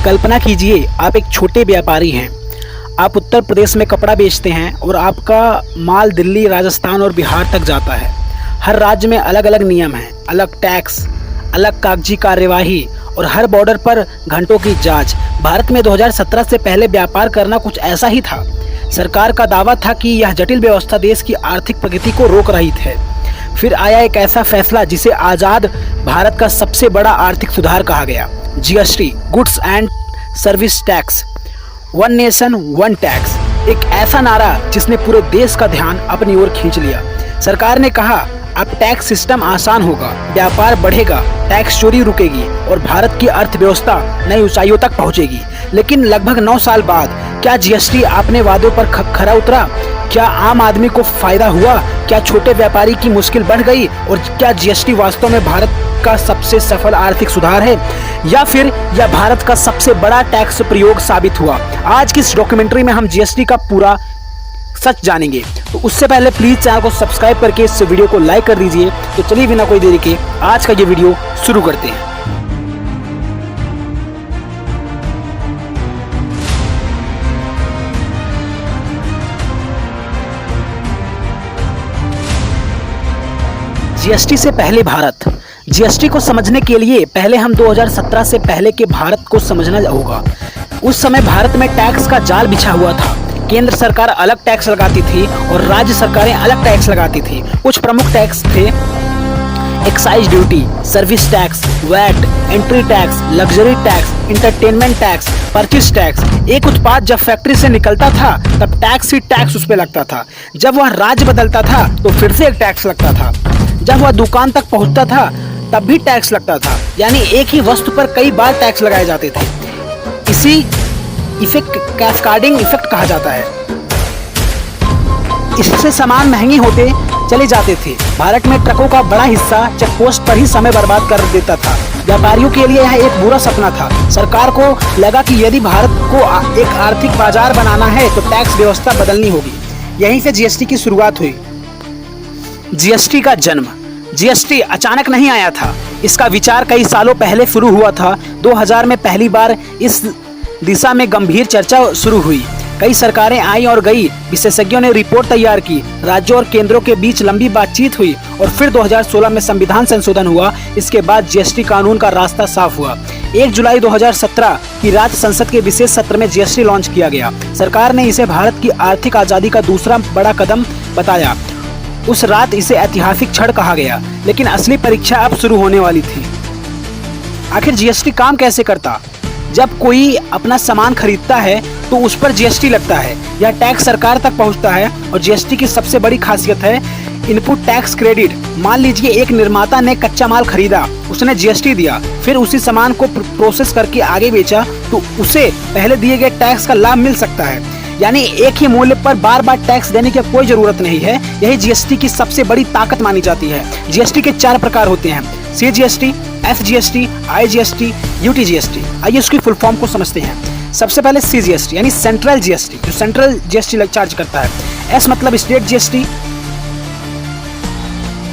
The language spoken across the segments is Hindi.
कल्पना कीजिए, आप एक छोटे व्यापारी हैं। आप उत्तर प्रदेश में कपड़ा बेचते हैं और आपका माल दिल्ली, राजस्थान और बिहार तक जाता है। हर राज्य में अलग अलग नियम हैं, अलग टैक्स, अलग कागजी कार्यवाही और हर बॉर्डर पर घंटों की जांच। भारत में 2017 से पहले व्यापार करना कुछ ऐसा ही था। सरकार का दावा था कि यह जटिल व्यवस्था देश की आर्थिक प्रगति को रोक रही है। फिर आया एक ऐसा फैसला जिसे आज़ाद भारत का सबसे बड़ा आर्थिक सुधार कहा गया, GST, goods and service tax. One nation one tax, एक ऐसा नारा जिसने पूरे देश का ध्यान अपनी ओर खींच लिया। सरकार ने कहा, अब टैक्स सिस्टम आसान होगा, व्यापार बढ़ेगा, टैक्स चोरी रुकेगी और भारत की अर्थव्यवस्था नई ऊंचाइयों तक पहुंचेगी। लेकिन लगभग 9 साल बाद क्या जीएसटी अपने वादों पर खरा उतरा? क्या आम आदमी को फायदा हुआ? क्या छोटे व्यापारी की मुश्किल बढ़ गई? और क्या जीएसटी वास्तव में भारत का सबसे सफल आर्थिक सुधार है, या फिर यह भारत का सबसे बड़ा टैक्स प्रयोग साबित हुआ? आज की इस डॉक्यूमेंट्री में हम जीएसटी का पूरा सच जानेंगे। तो उससे पहले प्लीज चैनल को सब्सक्राइब करके इस वीडियो को लाइक कर दीजिए। तो चलिए बिना कोई देरी के आज का ये वीडियो शुरू करते हैं। जीएसटी से पहले भारत। जीएसटी को समझने के लिए पहले हम 2017 से पहले के भारत को समझना होगा। उस समय भारत में टैक्स का जाल बिछा हुआ था। केंद्र सरकार अलग टैक्स लगाती थी और राज्य सरकारें अलग टैक्स लगाती थी। कुछ प्रमुख टैक्स थे: excise duty, service tax, VAT, entry tax, luxury tax, entertainment tax, purchase tax. एक उत्पाद जब फैक्ट्री से निकलता था तब टैक्स ही टैक्स उस पे लगता था। जब वह राज्य बदलता था तो फिर से एक टैक्स लगता था। जब वह दुकान तक पहुंचता था तब भी टैक्स लगता था। यानी एक ही वस्तु पर कई बार टैक्स लगाए जाते थे। इसी इफेक्ट कैस्काडिंग इफेक्ट कहा जाता है। इससे सामान महंगे होते चले जाते थे। भारत में ट्रकों का बड़ा हिस्सा चेकपोस्ट पर ही समय बर्बाद कर देता था। व्यापारियों के लिए यह एक बुरा सपना था। सरकार को लगा कि यदि भारत को एक आर्थिक बाजार बनाना है तो टैक्स व्यवस्था बदलनी होगी। यहीं से जीएसटी की शुरुआत हुई। जीएसटी का जन्म। जीएसटी अचानक नहीं आया था। इसका विचार कई सालों पहले शुरू हुआ था। 2000 में पहली बार इस दिशा में गंभीर चर्चा शुरू हुई। कई सरकारें आई और गई, विशेषज्ञों ने रिपोर्ट तैयार की, राज्यों और केंद्रों के बीच लंबी बातचीत हुई और फिर 2016 में संविधान संशोधन हुआ। इसके बाद जीएसटी कानून का रास्ता साफ हुआ। 1 जुलाई 2017 की राज्य संसद के विशेष सत्र में जीएसटी लॉन्च किया गया। सरकार ने इसे भारत की आर्थिक आजादी का दूसरा बड़ा कदम बताया। उस रात इसे ऐतिहासिक क्षण कहा गया। लेकिन असली परीक्षा अब शुरू होने वाली थी। आखिर जीएसटी काम कैसे करता? जब कोई अपना सामान खरीदता है तो उस पर जीएसटी लगता है। यह टैक्स सरकार तक पहुंचता है और जीएसटी की सबसे बड़ी खासियत है इनपुट टैक्स क्रेडिट। मान लीजिए एक निर्माता ने कच्चा माल खरीदा, उसने जीएसटी दिया, फिर उसी सामान को प्रोसेस करके आगे बेचा तो उसे पहले दिए गए टैक्स का लाभ मिल सकता है। यानी एक ही मूल्य पर बार बार टैक्स देने की कोई जरूरत नहीं है। यही जीएसटी की सबसे बड़ी ताकत मानी जाती है। जीएसटी के 4 प्रकार होते हैं: सीजीएसटी, एसजीएसटी, आईजीएसटी, यूटीजीएसटी। आइए इसकी फुल फॉर्म को समझते हैं। सबसे पहले सीजीएसटी यानी सेंट्रल जीएसटी, जो सेंट्रल जीएसटी चार्ज करता है। एस मतलब स्टेट जीएसटी।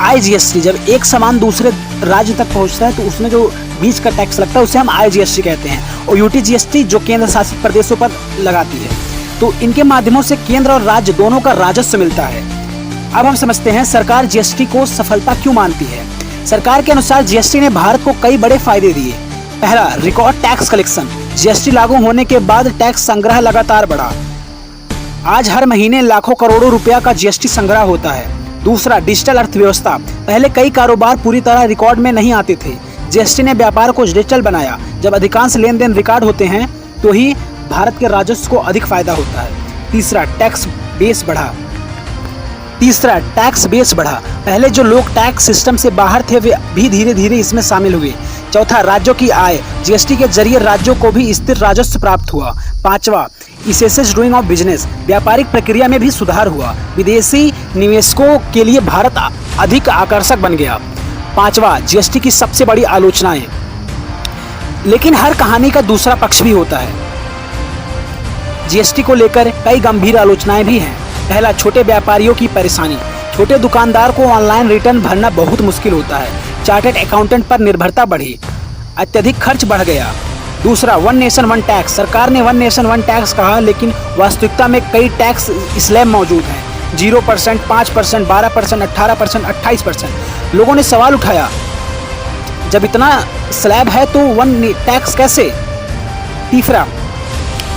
आईजीएसटी, जब एक सामान दूसरे राज्य तक पहुंचता है तो उसमें जो बीच का टैक्स लगता है उसे हम आईजीएसटी कहते हैं। और यूटीजीएसटी जो केंद्र शासित प्रदेशों पर लगाती है। तो इनके माध्यमों से केंद्र और राज्य दोनों का राजस्व मिलता है। अब हम समझते हैं सरकार जीएसटी को सफलता क्यों मानती है। सरकार के अनुसार जीएसटी ने भारत को कई बड़े फायदे दिए। पहला, रिकॉर्ड टैक्स कलेक्शन। जीएसटी लागू होने के बाद टैक्स संग्रह लगातार बढ़ा। आज हर महीने लाखों करोड़ों रुपया का जीएसटी संग्रह होता है। दूसरा, डिजिटल अर्थव्यवस्था। पहले कई कारोबार पूरी तरह रिकॉर्ड में नहीं आते थे। जीएसटी ने व्यापार को डिजिटल बनाया। जब अधिकांश लेन देन रिकॉर्ड होते हैं तो ही भारत के राजस्व को अधिक फायदा होता है। तीसरा, टैक्स बेस बढ़ा। पहले जो लोग टैक्स सिस्टम से बाहर थे वे भी धीरे धीरे इसमें शामिल हुए। चौथा, राज्यों की आय। जीएसटी के जरिए राज्यों को भी स्थिर राजस्व प्राप्त हुआ। पांचवा, इसेस डूइंग ऑफ बिजनेस। व्यापारिक प्रक्रिया में भी सुधार हुआ। विदेशी निवेशकों के लिए भारत अधिक आकर्षक बन गया। पांचवा, जीएसटी की सबसे बड़ी आलोचनाएं। लेकिन हर कहानी का दूसरा पक्ष भी होता है। जीएसटी को लेकर कई गंभीर आलोचनाएं भी हैं। पहला, छोटे व्यापारियों की परेशानी। छोटे दुकानदार को ऑनलाइन रिटर्न भरना बहुत मुश्किल होता है। चार्टर्ड अकाउंटेंट पर निर्भरता बढ़ी। अत्यधिक खर्च बढ़ गया। दूसरा, वन नेशन वन टैक्स। सरकार ने वन नेशन वन टैक्स कहा, लेकिन वास्तविकता में कई टैक्स स्लैब मौजूद हैं। 0%, 5%, 12%, 18%, 28%। लोगों ने सवाल उठाया, जब इतना स्लैब है तो वन टैक्स कैसे? तीसरा,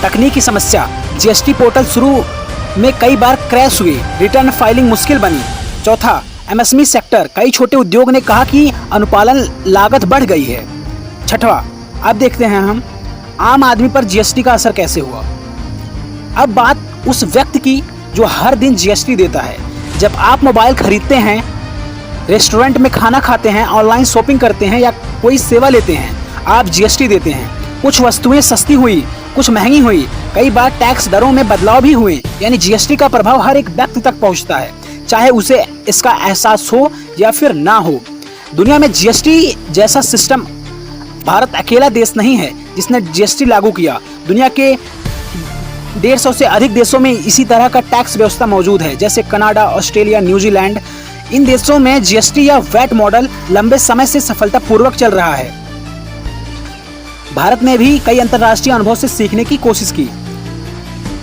तकनीकी समस्या। जीएसटी पोर्टल शुरू में कई बार क्रैश हुए, रिटर्न फाइलिंग मुश्किल बनी। चौथा, एमएसएमई सेक्टर। कई छोटे उद्योग ने कहा कि अनुपालन लागत बढ़ गई है। छठवां, अब देखते हैं हम आम आदमी पर जीएसटी का असर कैसे हुआ। अब बात उस व्यक्ति की जो हर दिन जीएसटी देता है। जब आप मोबाइल खरीदते हैं, रेस्टोरेंट में खाना खाते हैं, ऑनलाइन शॉपिंग करते हैं या कोई सेवा लेते हैं, आप जीएसटी देते हैं। कुछ वस्तुएं सस्ती हुई, कुछ महंगी हुई, कई बार टैक्स दरों में बदलाव भी हुए। यानी जीएसटी का प्रभाव हर एक व्यक्ति तक पहुंचता है, चाहे उसे इसका एहसास हो या फिर ना हो। दुनिया में जीएसटी जैसा सिस्टम भारत अकेला देश नहीं है जिसने जीएसटी लागू किया। दुनिया के 150 से अधिक देशों में इसी तरह का टैक्स व्यवस्था मौजूद है, जैसे कनाडा, ऑस्ट्रेलिया, न्यूजीलैंड। इन देशों में जीएसटी या वैट मॉडल लंबे समय से सफलतापूर्वक चल रहा है। भारत ने भी कई अंतर्राष्ट्रीय अनुभव से सीखने की कोशिश की।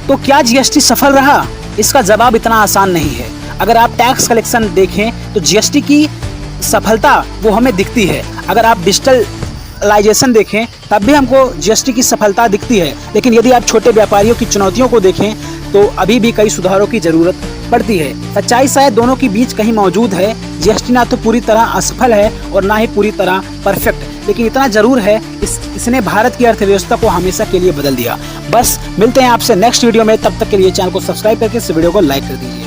तो क्या जीएसटी सफल रहा? इसका जवाब इतना आसान नहीं है। अगर आप टैक्स कलेक्शन देखें तो जीएसटी की सफलता वो हमें दिखती है। अगर आप डिजिटलाइजेशन देखें तब भी हमको जीएसटी की सफलता दिखती है। लेकिन यदि आप छोटे व्यापारियों की चुनौतियों को देखें तो अभी भी कई सुधारों की जरूरत पड़ती है। सच्चाई शायद दोनों के बीच कहीं मौजूद है। जीएसटी ना तो पूरी तरह असफल है और ना ही पूरी तरह परफेक्ट, लेकिन इतना जरूर है इसने भारत की अर्थव्यवस्था को हमेशा के लिए बदल दिया। बस मिलते हैं आपसे नेक्स्ट वीडियो में, तब तक के लिए चैनल को सब्सक्राइब करके इस वीडियो को लाइक कर दीजिए।